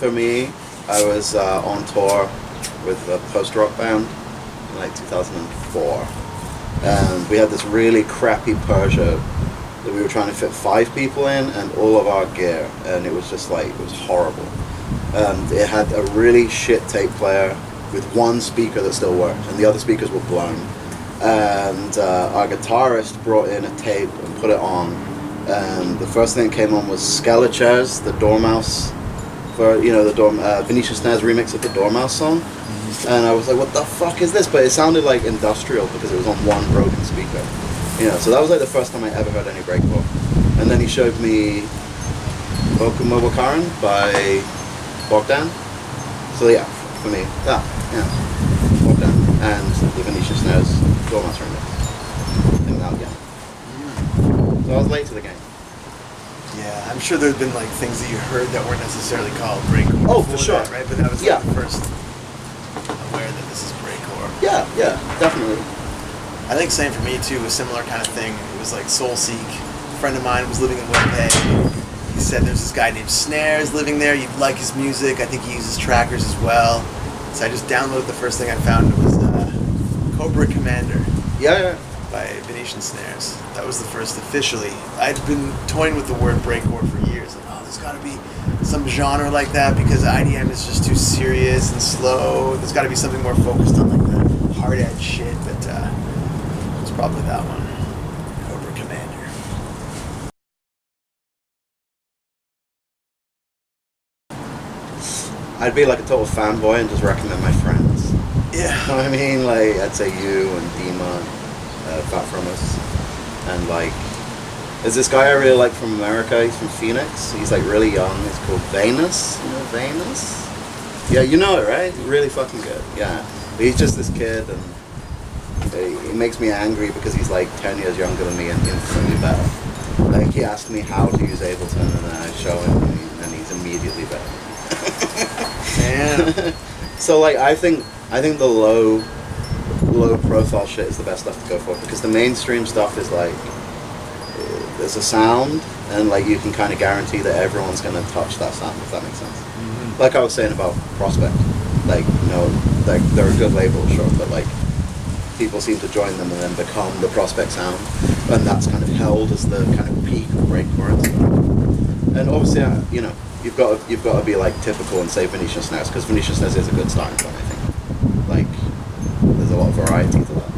For me, I was on tour with a post-rock band in like 2004, and we had this really crappy Peugeot that we were trying to fit 5 people in, and all of our gear, and it was just like, it was horrible. It had a really shit tape player with one speaker that still worked, and the other speakers were blown. And our guitarist brought in a tape and put it on, and the first thing that came on was Skeletures, the Dormouse, for, you know, the Venetian Snares remix of the Dormouse song. And I was like, what the fuck is this? But it sounded like industrial because it was on one broken speaker. You know, so that was like the first time I ever heard any breakcore. And then he showed me Boku Mobile Karen by Bogdan. So yeah, for me, that, yeah, Bogdan and the Venetian Snares Dormouse remix. And that, yeah. So I was late to the game. Yeah, I'm sure there've been like things that you heard that weren't necessarily called breakcore. Oh, for sure. That, right? But that was like the first aware that this is breakcore. Yeah, yeah, definitely. I think same for me too, a similar kind of thing. It was like Soul Seek. A friend of mine was living in Winnipeg. He said there's this guy named Snares living there. You'd like his music. I think he uses trackers as well. So I just downloaded the first thing I found. It was Cobra Commander. Yeah. By Venetian Snares. That was the first officially. I'd been toying with the word breakcore for years. Like, oh, there's got to be some genre like that because IDM is just too serious and slow. There's got to be something more focused on like the hard edge shit. But it's probably that one. Cobra Commander. I'd be like a total fanboy and just recommend my friends. Yeah. You know what I mean? Like, I'd say you and Dima. Fat from us, and like, there's this guy I really like from America. He's from Phoenix. He's like really young. He's called Venus. You know Venus? Yeah, you know it, right? He's really fucking good. Yeah, but he's just this kid, and he makes me angry because he's like 10 years younger than me and infinitely better. Like, he asked me how to use Ableton, and then I show him, and he's immediately better. Damn. So like, I think the low profile shit is the best stuff to go for, because the mainstream stuff is like, there's a sound, and like you can kind of guarantee that everyone's going to touch that sound, if that makes sense. Mm-hmm. Like I was saying about Prospect, like, you know, like they're a good label, sure, but like people seem to join them and then become the Prospect sound, and that's kind of held as the kind of peak of breakcore and stuff. And obviously, you know, you've got to be like typical and say Venetian Snares, because Venetian Snares is a good starting point, I think. Like, there's a lot of variety to that,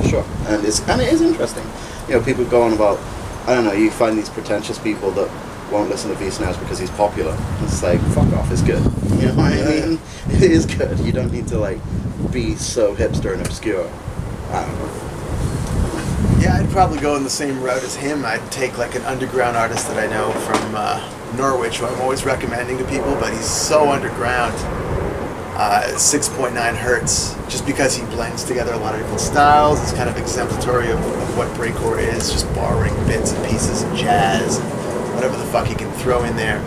for sure, and it is interesting. You know, people go on about, I don't know, you find these pretentious people that won't listen to V-Snares because he's popular. It's like, fuck off, it's good. You know what I mean? It is good. You don't need to like be so hipster and obscure. I don't know. Yeah, I'd probably go in the same route as him. I'd take like an underground artist that I know from Norwich, who I'm always recommending to people, but he's so underground. 6.9 hertz, just because he blends together a lot of different styles. It's kind of exemplary of what breakcore is, just borrowing bits and pieces of jazz and whatever the fuck he can throw in there.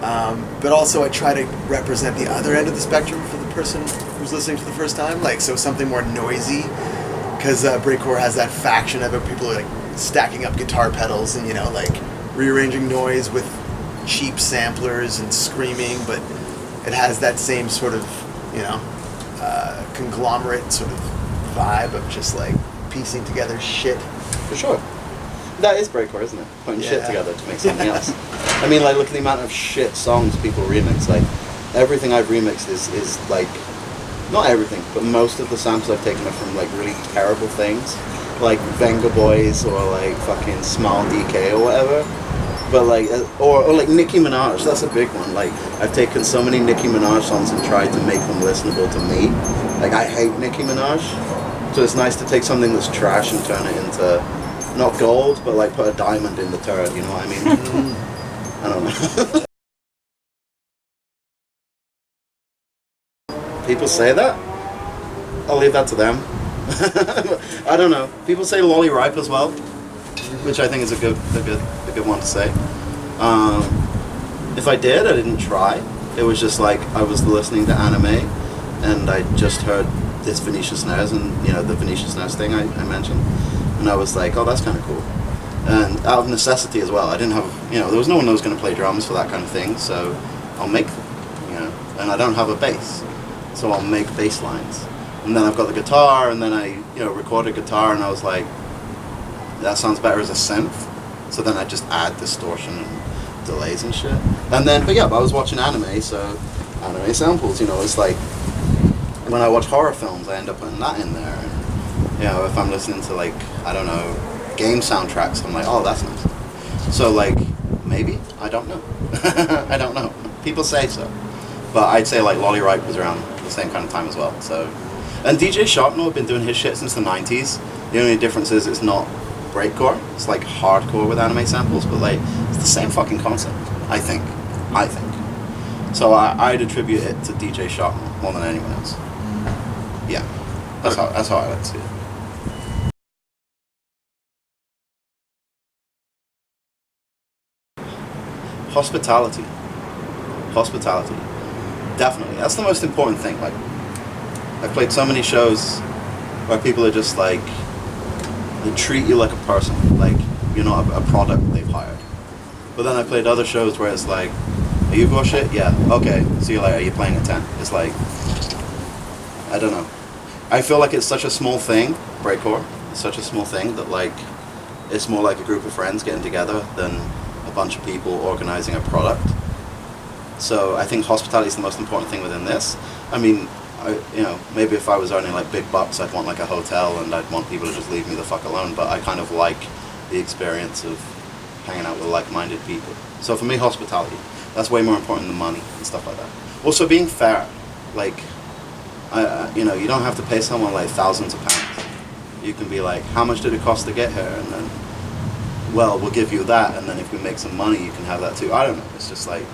But also I try to represent the other end of the spectrum for the person who's listening for the first time, like, so something more noisy, because breakcore has that faction of it. People are like stacking up guitar pedals and, you know, like rearranging noise with cheap samplers and screaming, but it has that same sort of, you know, conglomerate sort of vibe of just like piecing together shit. For sure. That is breakcore, isn't it? Putting shit together to make something else. I mean, like, look at the amount of shit songs people remix. Like, everything I've remixed is like, not everything, but most of the samples I've taken are from like really terrible things, like Venga Boys or like fucking Small DK or whatever. But like, or like Nicki Minaj, that's a big one. Like, I've taken so many Nicki Minaj songs and tried to make them listenable to me. Like, I hate Nicki Minaj, so it's nice to take something that's trash and turn it into, not gold, but like put a diamond in the turret, you know what I mean? I don't know. People say that? I'll leave that to them. I don't know. People say Lolly Ripe as well, which I think is a good one to say. If I didn't try. It was just like, I was listening to anime, and I just heard this Venetian Snares, and, you know, the Venetian Snares thing I mentioned, and I was like, oh, that's kind of cool. And out of necessity as well, I didn't have, you know, there was no one that was going to play drums for that kind of thing, so I'll make them. and I don't have a bass, so I'll make bass lines. And then I've got the guitar, and then I recorded guitar, and I was like, that sounds better as a synth. So then I just add distortion and delays and shit. And then, but I was watching anime, so anime samples, it's like, when I watch horror films, I end up putting that in there. And, if I'm listening to, like, I don't know, game soundtracks, I'm like, oh, that's nice. So, like, maybe? I don't know. I don't know. People say so. But I'd say, like, Lolicore was around the same kind of time as well, so. And DJ Sharpnell had been doing his shit since the 90s. The only difference is it's not breakcore. It's, like, hardcore with anime samples, but, like, it's the same fucking concept, I think. So I'd attribute it to DJ Sharpnell more than anyone else. Yeah, that's how I like to see it. Hospitality, definitely. That's the most important thing. Like, I've played so many shows where people are just like, they treat you like a person, like you're not a product they've hired. But then I played other shows where it's like, are you Goreshit? Yeah, okay, see you later, are you playing at 10? It's like, I don't know. I feel like it's such a small thing, Breakcore, it's such a small thing that like, it's more like a group of friends getting together than a bunch of people organizing a product. So I think hospitality is the most important thing within this. I mean, maybe if I was earning like big bucks, I'd want like a hotel and I'd want people to just leave me the fuck alone, but I kind of like the experience of hanging out with like-minded people. So for me, hospitality, that's way more important than money and stuff like that. Also being fair, like, you don't have to pay someone like thousands of pounds. You can be like, how much did it cost to get here? And then, well, we'll give you that, and then if we make some money, you can have that too. I don't know, it's just like,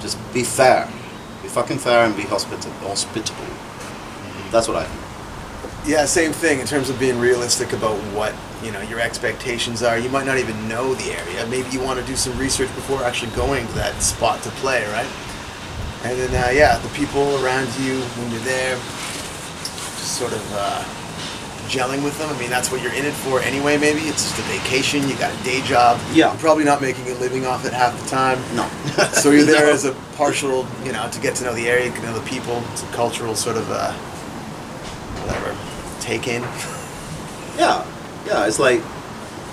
just be fair. Be fucking fair and be hospitable. That's what I think. Yeah, same thing in terms of being realistic about what, your expectations are. You might not even know the area. Maybe you want to do some research before actually going to that spot to play, right? And then, the people around you when you're there, just sort of gelling with them. I mean, that's what you're in it for anyway, maybe. It's just a vacation. You got a day job. Yeah. You're probably not making a living off it half the time. No. So you're there as a partial, to get to know the area, get to know the people. It's a cultural sort of, take in. Yeah, it's like,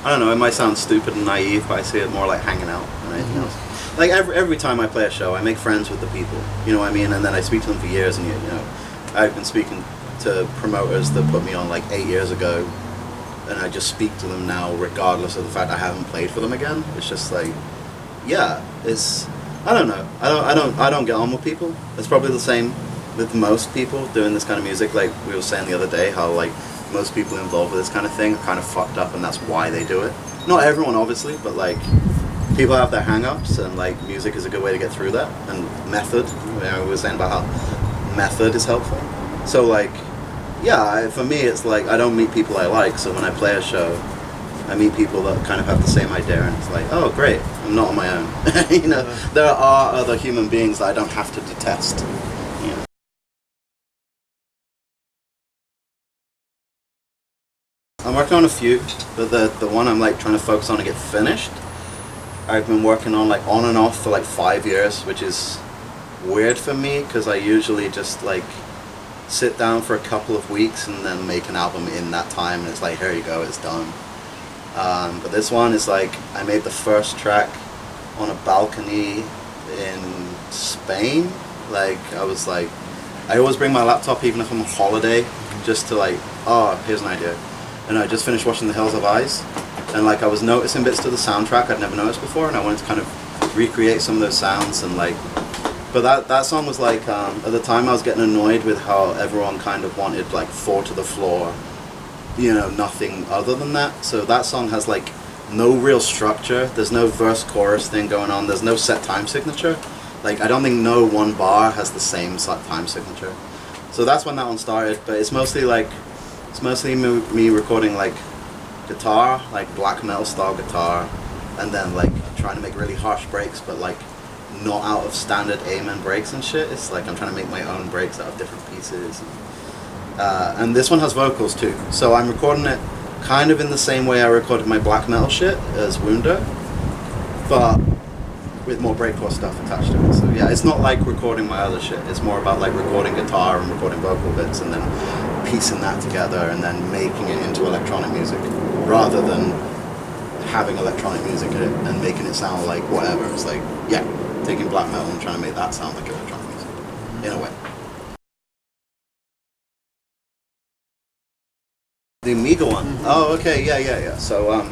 I don't know, it might sound stupid and naive, but I see it more like hanging out than anything else. Like every time I play a show, I make friends with the people, you know what I mean? And then I speak to them for years, and I've been speaking to promoters that put me on like 8 years ago, and I just speak to them now regardless of the fact I haven't played for them again. It's just like, it's, I don't know, I don't get on with people. It's probably the same with most people doing this kind of music. Like we were saying the other day, how like most people involved with this kind of thing are kind of fucked up, and that's why they do it. Not everyone, obviously, but like people have their hang-ups, and like music is a good way to get through that. And method, we were saying about how method is helpful. So like, for me it's like I don't meet people I like, so when I play a show, I meet people that kind of have the same idea, and it's like, oh great, I'm not on my own. There are other human beings that I don't have to detest. I'm working on a few, but the one I'm like trying to focus on to get finished, I've been working on like on and off for like 5 years, which is weird for me because I usually just like sit down for a couple of weeks and then make an album in that time, and it's like, here you go, it's done. But this one is like, I made the first track on a balcony in Spain. Like I was like, I always bring my laptop even if I'm on holiday, just to like, oh, here's an idea. And I just finished watching The Hills of Eyes, and like I was noticing bits to the soundtrack I'd never noticed before, and I wanted to kind of recreate some of those sounds, and like, but that song was like, at the time I was getting annoyed with how everyone kind of wanted like 4 to the floor, nothing other than that. So that song has like no real structure, there's no verse chorus thing going on, there's no set time signature. Like I don't think no one bar has the same set time signature. So that's when that one started, but it's mostly me recording like guitar, like black metal style guitar, and then like trying to make really harsh breaks, but like not out of standard amen breaks and shit. It's like I'm trying to make my own breaks out of different pieces. And this one has vocals too, so I'm recording it kind of in the same way I recorded my black metal shit as Wunder, but with more breakcore stuff attached to it. So yeah, it's not like recording my other shit. It's more about like recording guitar and recording vocal bits and then piecing that together and then making it into electronic music rather than having electronic music in it and making it sound like whatever. It's like, yeah, taking black metal and trying to make that sound like electronic music in a way. The Amiga one. Oh, okay, yeah. So,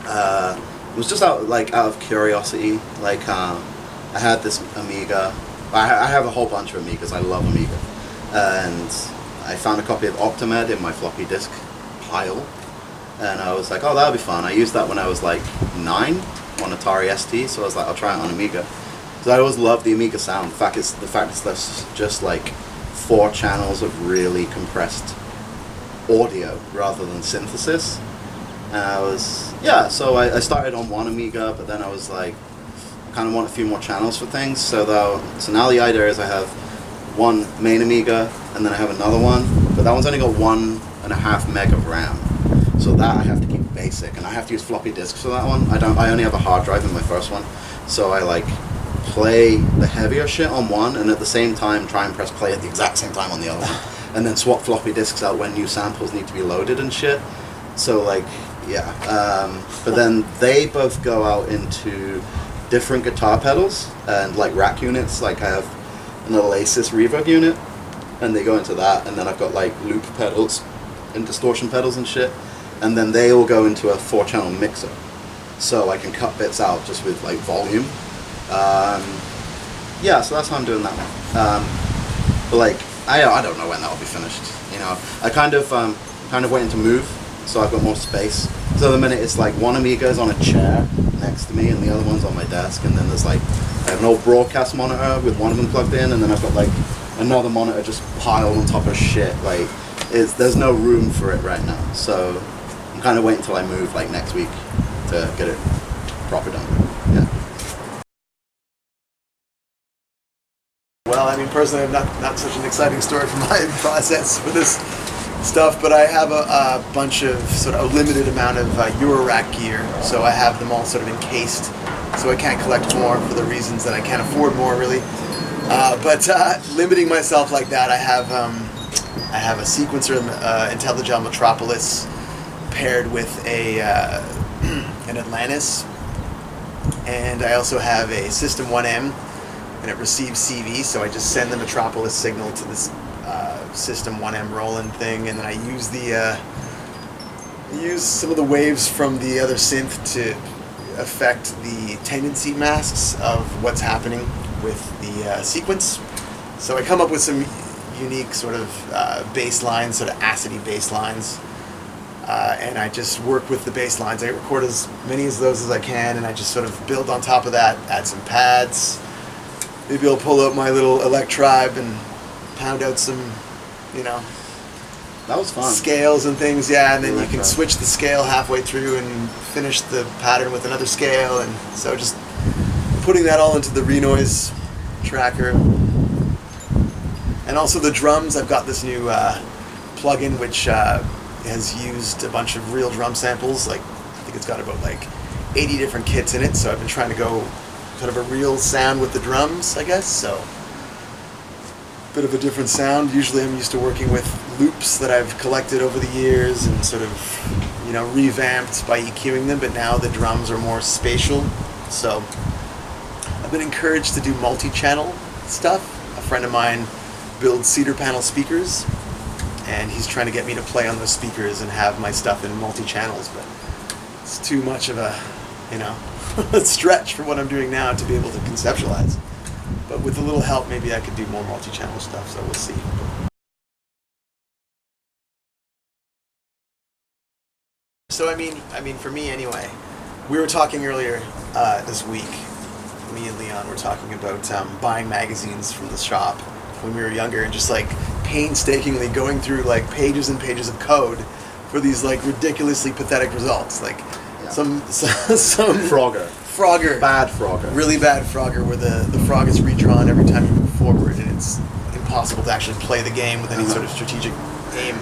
it was just out of curiosity. Like, I had this Amiga. I have a whole bunch of Amigas. I love Amiga, and I found a copy of Octamed in my floppy disk pile, and I was like, oh, that'll be fun. I used that when I was like 9 on Atari ST, so I was like, I'll try it on Amiga. So I always loved the Amiga sound. The fact is there's just like 4 channels of really compressed audio rather than synthesis. And I was, so I started on one Amiga, but then I was like, I kind of want a few more channels for things. So now the idea is I have one main Amiga, and then I have another one, but that one's only got 1.5 meg of RAM. So that I have to keep basic, and I have to use floppy disks for that one. I only have a hard drive in my first one, so I like play the heavier shit on one, and at the same time try and press play at the exact same time on the other one. And then swap floppy disks out when new samples need to be loaded and shit. So like, but then they both go out into different guitar pedals and like rack units. Like I have an Oasis reverb unit, and they go into that, and then I've got like loop pedals and distortion pedals and shit, and then they all go into a 4-channel mixer, so I can cut bits out just with like volume. So that's how I'm doing that one. But like, I don't know when that will be finished. You know, I kind of waiting to move, so I've got more space. So at the minute it's like one Amiga is on a chair next to me, and the other one's on my desk, and then there's like I have an old broadcast monitor with one of them plugged in, and then I've got like another monitor just piled on top of shit. Like there's no room for it right now. So I'm kind of waiting until I move like next week to get it proper done. Yeah. Well, I mean, personally, I have not such an exciting story for my process for this stuff, but I have a bunch of sort of a limited amount of Eurorack gear, so I have them all sort of encased, so I can't collect more for the reasons that I can't afford more, really. But limiting myself like that, I have a sequencer, Intelligel Metropolis, paired with an Atlantis, and I also have a System 1M. And it receives CV, so I just send the Metropolis signal to this System 1M Roland thing, and then I use some of the waves from the other synth to affect the tendency masks of what's happening with the sequence. So I come up with some unique sort of bass lines, sort of acidy bass lines, and I just work with the bass lines. I record as many of those as I can, and I just sort of build on top of that, add some pads. Maybe I'll pull out my little Electribe and pound out some, That was fun. Scales and things, and then you can switch the scale halfway through and finish the pattern with another scale, and so just putting that all into the Renoise tracker. And also the drums, I've got this new plugin which has used a bunch of real drum samples. Like, I think it's got about like 80 different kits in it, so I've been trying to go kind of a real sound with the drums, I guess, so bit of a different sound. Usually I'm used to working with loops that I've collected over the years and sort of, revamped by EQing them, but now the drums are more spatial, so I've been encouraged to do multi-channel stuff. A friend of mine builds cedar panel speakers, and he's trying to get me to play on those speakers and have my stuff in multi-channels, but it's too much of a, a stretch for what I'm doing now to be able to conceptualize. But with a little help, maybe I could do more multi-channel stuff, so we'll see. So I mean, for me anyway, we were talking earlier this week, me and Leon were talking about buying magazines from the shop when we were younger, and just like painstakingly going through like pages and pages of code for these like ridiculously pathetic results, like some Frogger. Bad Frogger. Really bad Frogger, where the frog is redrawn every time you move forward, and it's impossible to actually play the game with any sort of strategic aim.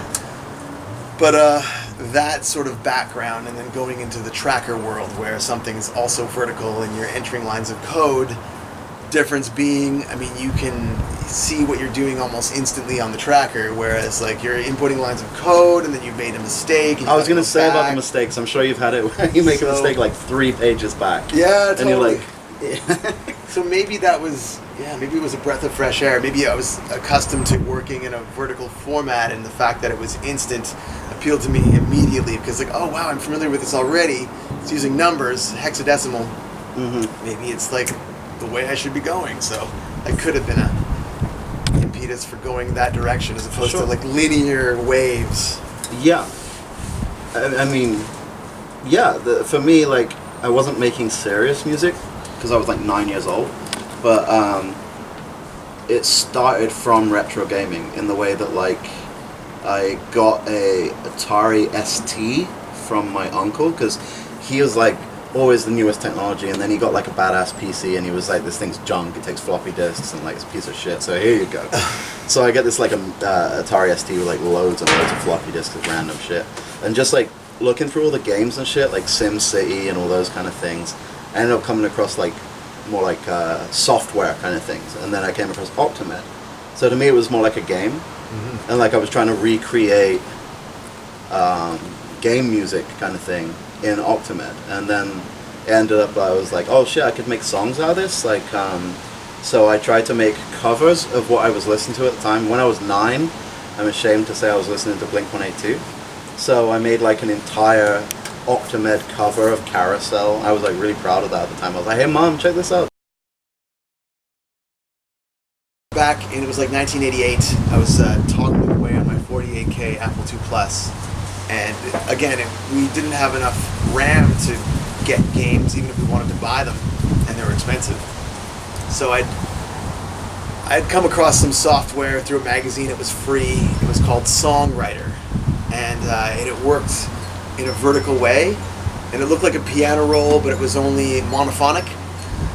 But that sort of background and then going into the tracker world where something's also vertical and you're entering lines of code, difference being, I mean, you can see what you're doing almost instantly on the tracker, whereas like you're inputting lines of code and then you've made a mistake. And I was going to say about the mistakes. I'm sure you've had it where you make a mistake like 3 pages back. Yeah, totally. And you're like... So maybe that was, maybe it was a breath of fresh air. Maybe I was accustomed to working in a vertical format, and the fact that it was instant appealed to me immediately because like, oh wow, I'm familiar with this already. It's using numbers, hexadecimal. Mm-hmm. Maybe it's like the way I should be going. So I could have been a impetus for going that direction as opposed to like linear waves. Yeah. I mean, yeah, for me, like, I wasn't making serious music because I was like 9 years old, but it started from retro gaming in the way that like I got a Atari ST from my uncle because he was like always the newest technology, and then he got like a badass PC and he was like, this thing's junk, it takes floppy disks and like it's a piece of shit, so here you go. So I get this like Atari ST with like loads and loads of floppy disks of random shit, and just like looking through all the games and shit like Sim City and all those kind of things, I ended up coming across like more like software kind of things, and then I came across Octamed. So to me it was more like a game, and like I was trying to recreate game music kind of thing in Octamed, and then it ended up I was like, oh shit, I could make songs out of this, like so I tried to make covers of what I was listening to at the time. When I was 9, I'm ashamed to say I was listening to Blink-182, so I made like an entire Octamed cover of Carousel. I was like really proud of that at the time. I was like, hey mom, check this out. Back in, it was like 1988, I was toggling away on my 48K Apple II Plus, and again, we didn't have enough RAM to get games even if we wanted to buy them, and they were expensive. So I'd come across some software through a magazine. It was free. It was called Songwriter, and it worked in a vertical way, and it looked like a piano roll, but it was only monophonic.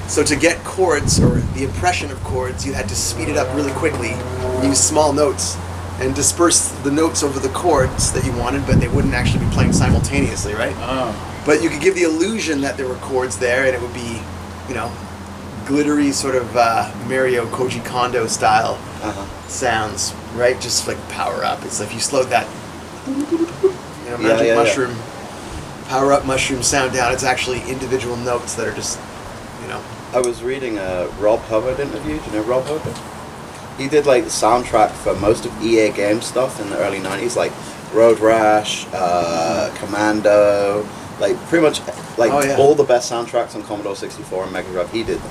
So to get chords, or the impression of chords, you had to speed it up really quickly, use small notes, and disperse the notes over the chords that you wanted, but they wouldn't actually be playing simultaneously, right? Oh. But you could give the illusion that there were chords there, and it would be, you know, glittery sort of Mario Koji Kondo style sounds, right? Just like power up. It's like if you slowed that, you know, magic mushroom, power up mushroom sound down, it's actually individual notes that are just, you know. I was reading a Rob Hubbard interview. Do you know Rob Hubbard? He did like the soundtrack for most of EA game stuff in the early 90s, like Road Rash, Commando, like pretty much like all the best soundtracks on Commodore 64 and Mega Drive, he did them.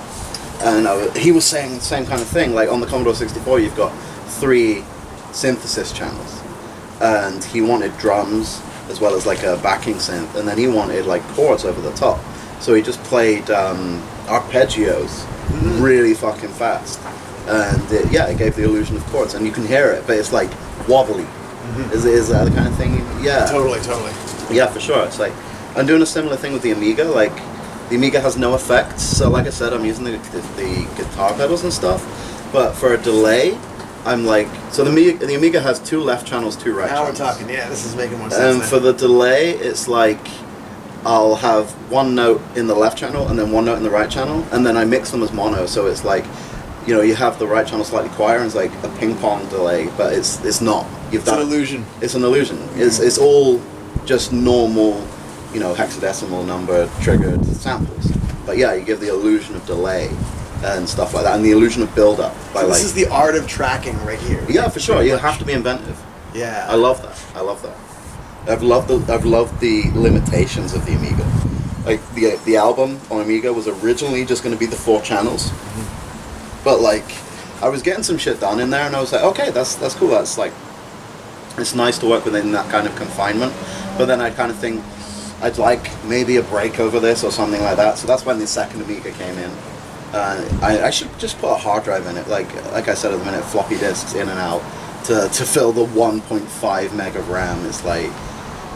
And he was saying the same kind of thing, like on the Commodore 64 you've got 3 synthesis channels, and he wanted drums as well as like a backing synth, and then he wanted like chords over the top. So he just played arpeggios really fucking fast, and it gave the illusion of chords, and you can hear it, but it's like wobbly. Is that the kind of thing? Yeah. Totally. Yeah, for sure. It's like I'm doing a similar thing with the Amiga. Like the Amiga has no effects, so like I said, I'm using the guitar pedals and stuff. But for a delay, I'm like, so the Amiga has 2 left channels, 2 right channels. Now we're talking. Yeah, this is making more sense. And for the delay, it's like I'll have 1 note in the left channel and then 1 note in the right channel, and then I mix them as mono. So it's like, you know, you have the right channel slightly quieter, and it's like a ping pong delay, but it's not. It's an illusion. It's an illusion. It's all just normal, you know, hexadecimal number triggered samples. But yeah, you give the illusion of delay and stuff like that, and the illusion of build up. So this is the art of tracking right here. Yeah, for sure. You have to be inventive. Yeah. I love that. I've loved the limitations of the Amiga. Like the album on Amiga was originally just going to be the 4 channels, but like I was getting some shit done in there, and I was like, okay, that's cool. That's like, it's nice to work within that kind of confinement. But then I kind of think I'd like maybe a break over this or something like that. So that's when the second Amiga came in. I should just put a hard drive in it, like I said at the minute, floppy disks in and out to fill the 1.5 meg of RAM. Is like,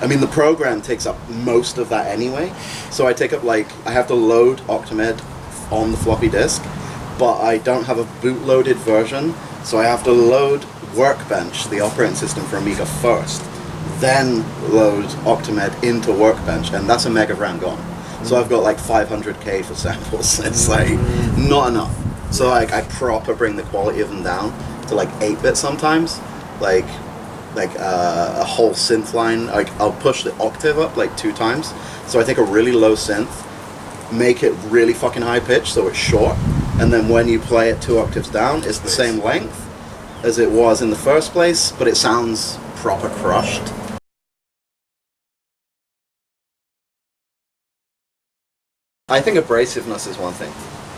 I mean, the program takes up most of that anyway. So I take up I have to load Octamed on the floppy disk, but I don't have a bootloaded version, so I have to load Workbench, the operating system for Amiga first, then load Octamed into Workbench, and that's a mega RAM gone. So I've got like 500k for samples. It's like not enough. So like I proper bring the quality of them down to like 8-bit sometimes, like a whole synth line. Like I'll push the octave up like 2 times. So I take a really low synth, make it really fucking high pitched so it's short, and then when you play it 2 octaves down, it's the same length as it was in the first place, but it sounds proper crushed. I think abrasiveness is one thing.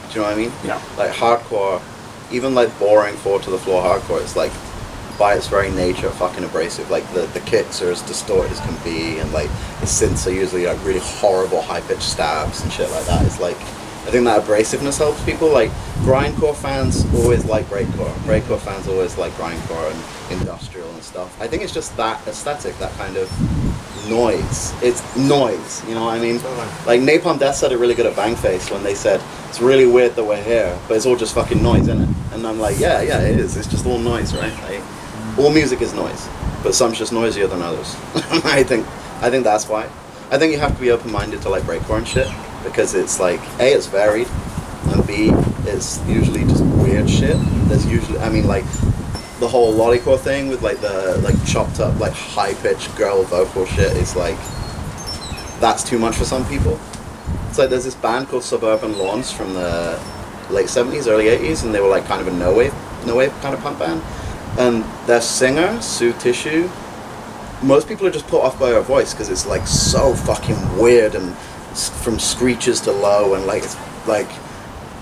Do you know what I mean? Yeah. Like hardcore, even like boring 4 to the floor hardcore, it's like by its very nature fucking abrasive. Like the kicks are as distorted as can be, and like the synths are usually like really horrible high pitched stabs and shit like that. It's like, I think that abrasiveness helps people. Like grindcore fans always like breakcore. Breakcore fans always like grindcore and industrial and stuff. I think it's just that aesthetic, that kind of noise. It's noise, you know what I mean? Like Napalm Death said it really good at Bangface when they said it's really weird that we're here, but it's all just fucking noise, isn't it? And I'm like, yeah, it is. It's just all noise, right? Like, all music is noise, but some's just noisier than others. I think that's why. I think you have to be open-minded to like breakcore and shit, because it's like A, it's varied, and B, it's usually just weird shit. There's usually, I mean, like the whole Lolicore thing with like the like chopped up like high pitched girl vocal shit is like, that's too much for some people. It's like there's this band called Suburban Lawns from the late 70s, early 80s, and they were like kind of a no wave kind of punk band. And their singer, Sue Tissue, most people are just put off by her voice because it's like so fucking weird and from screeches to low, and like it's like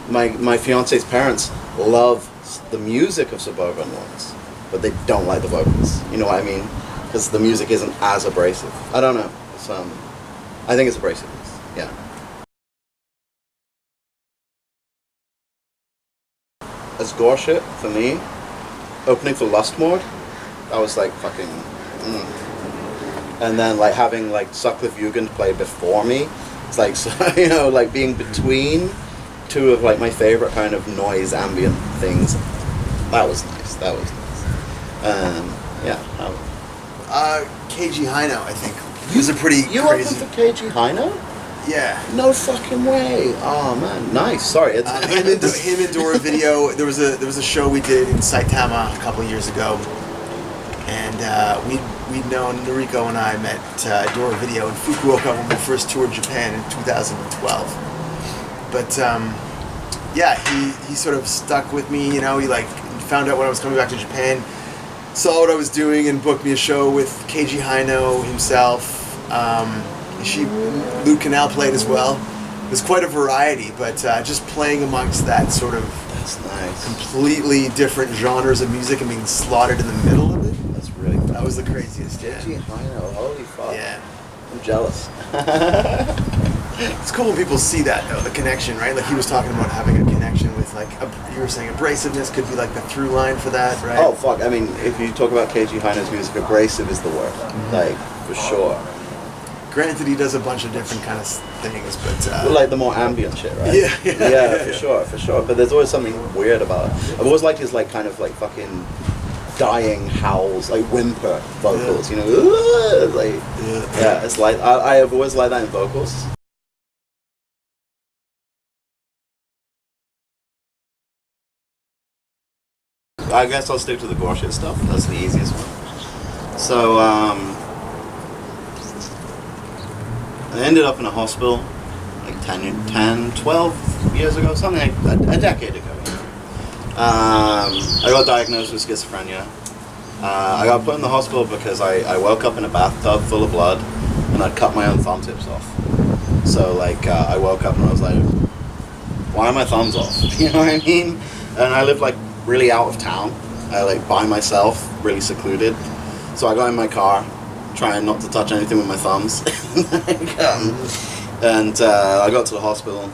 my fiance's parents love the music of Suburban Lawns, but they don't like the vocals. You know what I mean? Because the music isn't as abrasive. I don't know. It's, I think it's abrasiveness. Yeah. As Goreshit, for me, opening for Lustmord, that was like fucking. And then like having like Suckliff Jugend play before me, it's like, so, you know, like being between 2 of like my favorite kind of noise ambient things. That was nice. Yeah. KG Hino, I think. He was a pretty You crazy. opened for KG Hino? Yeah. No fucking way. Oh man, nice. Sorry, it's him and Dora Video. There was a show we did in Saitama a couple of years ago, and we'd known, Noriko and I met Dora Video in Fukuoka when we first toured Japan in 2012. But yeah, he sort of stuck with me. You know, he like found out when I was coming back to Japan, saw what I was doing, and booked me a show with KG Hino himself. Lute Canal played as well. It was quite a variety, but just playing amongst that sort of That's nice. completely different genres of music and being slaughtered in the middle of it. That's really cool. That was the craziest. Yeah. KG Hino, holy fuck. Yeah. I'm jealous. It's cool when people see that though, the connection, right? Like he was talking about having a connection with like you were saying abrasiveness could be like the through line for that, right? Oh fuck! I mean, if you talk about KG Hino's music, abrasive is the word, like for sure. Granted, he does a bunch of different kind of things, but Well, like the more ambient shit, right? Yeah, for sure. But there's always something weird about it. I've always liked his like kind of like fucking dying howls, like whimper vocals, you know, like yeah. It's like I have always liked that in vocals. I guess I'll stick to the Goreshit stuff. That's the easiest one. So I ended up in a hospital like 12 years ago, something like a decade ago. I got diagnosed with schizophrenia. I got put in the hospital because I woke up in a bathtub full of blood and I'd cut my own thumb tips off. So like I woke up and I was like, why are my thumbs off? You know what I mean? And I lived like really out of town. I like by myself, really secluded. So I got in my car, trying not to touch anything with my thumbs. And I got to the hospital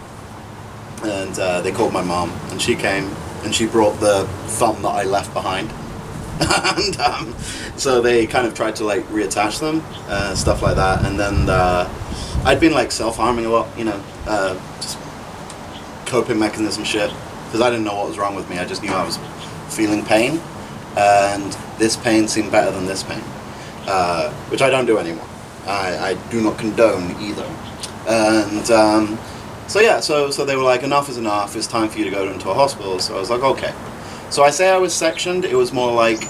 and they called my mom and she came and she brought the thumb that I left behind. And so they kind of tried to like reattach them, stuff like that. And then I'd been like self-harming a lot, you know, just coping mechanism shit, because I didn't know what was wrong with me. I just knew I was feeling pain, and this pain seemed better than this pain. which I don't do anymore. I do not condone either. And so they were like, enough is enough, it's time for you to go into a hospital. So I was like, okay. So I say I was sectioned, it was more like,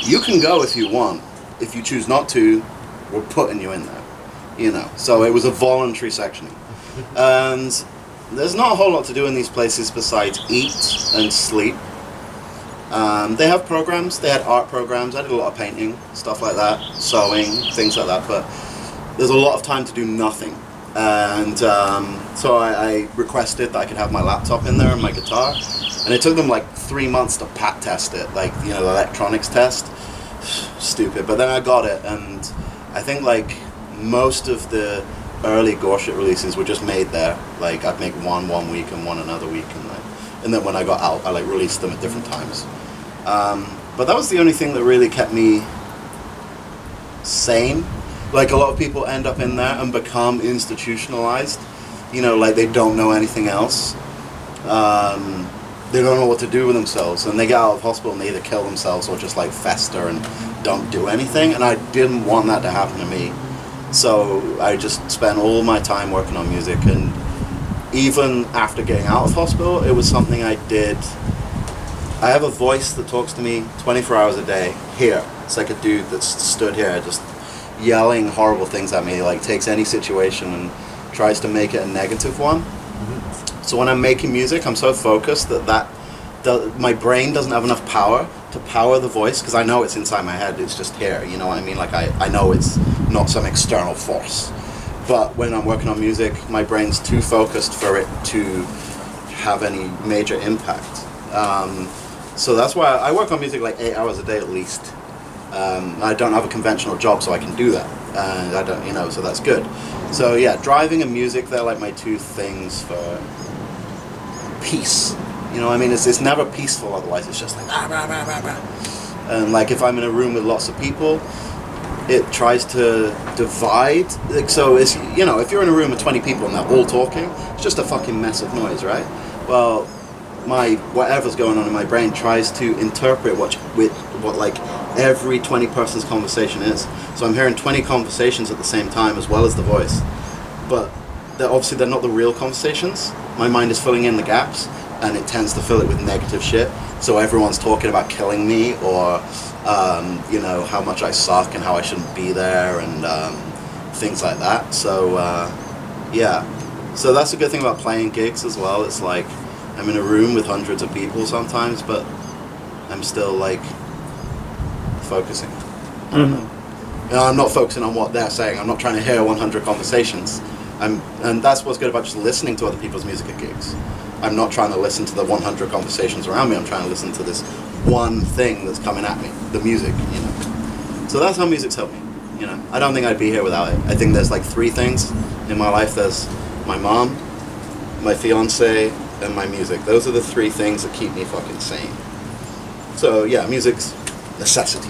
you can go if you want. If you choose not to, we're putting you in there. You know, so it was a voluntary sectioning. And there's not a whole lot to do in these places besides eat and sleep. They have programs, they had art programs, I did a lot of painting, stuff like that, sewing, things like that, but there's a lot of time to do nothing. And so I requested that I could have my laptop in there and my guitar, and it took them like 3 months to pat test it, like, you know, the electronics test. Stupid, but then I got it, and I think like most of the early Goreshit releases were just made there. Like I'd make one week and one another week, and then when I got out, I like released them at different times. But that was the only thing that really kept me sane. Like a lot of people end up in there and become institutionalized. You know, like they don't know anything else. They don't know what to do with themselves, and they get out of hospital and they either kill themselves or just like fester and don't do anything. And I didn't want that to happen to me. So I just spent all my time working on music, and even after getting out of hospital, it was something I did. I have a voice that talks to me 24 hours a day here. It's like a dude that's stood here just yelling horrible things at me, like takes any situation and tries to make it a negative one. Mm-hmm. So when I'm making music, I'm so focused that my brain doesn't have enough power to power the voice, because I know it's inside my head, it's just here, you know what I mean? Like I know it's not some external force. But when I'm working on music, my brain's too focused for it to have any major impact. So that's why I work on music like 8 hours a day at least. I don't have a conventional job, so I can do that. And I don't, you know, so that's good. So yeah, driving and music, they're like my two things for peace. You know what I mean? It's never peaceful otherwise. It's just like, rah, rah, rah, rah, rah. And like if I'm in a room with lots of people, it tries to divide. Like, so it's, you know, if you're in a room with 20 people and they're all talking, it's just a fucking mess of noise, right? Well, whatever's going on in my brain tries to interpret what like every 20 person's conversation is. So I'm hearing 20 conversations at the same time as well as the voice, but they're not the real conversations. My mind is filling in the gaps, and it tends to fill it with negative shit. So everyone's talking about killing me, or you know, how much I suck and how I shouldn't be there, and things like that. So yeah, so that's a good thing about playing gigs as well. It's like I'm in a room with hundreds of people sometimes, but I'm still like focusing. You know, I'm not focusing on what they're saying. I'm not trying to hear 100 conversations. And that's what's good about just listening to other people's music at gigs. I'm not trying to listen to the 100 conversations around me. I'm trying to listen to this one thing that's coming at me, the music, you know. So that's how music's helped me, you know. I don't think I'd be here without it. I think there's like 3 things in my life. There's my mom, my fiance, and my music. Those are the 3 things that keep me fucking sane. So yeah, music's necessity.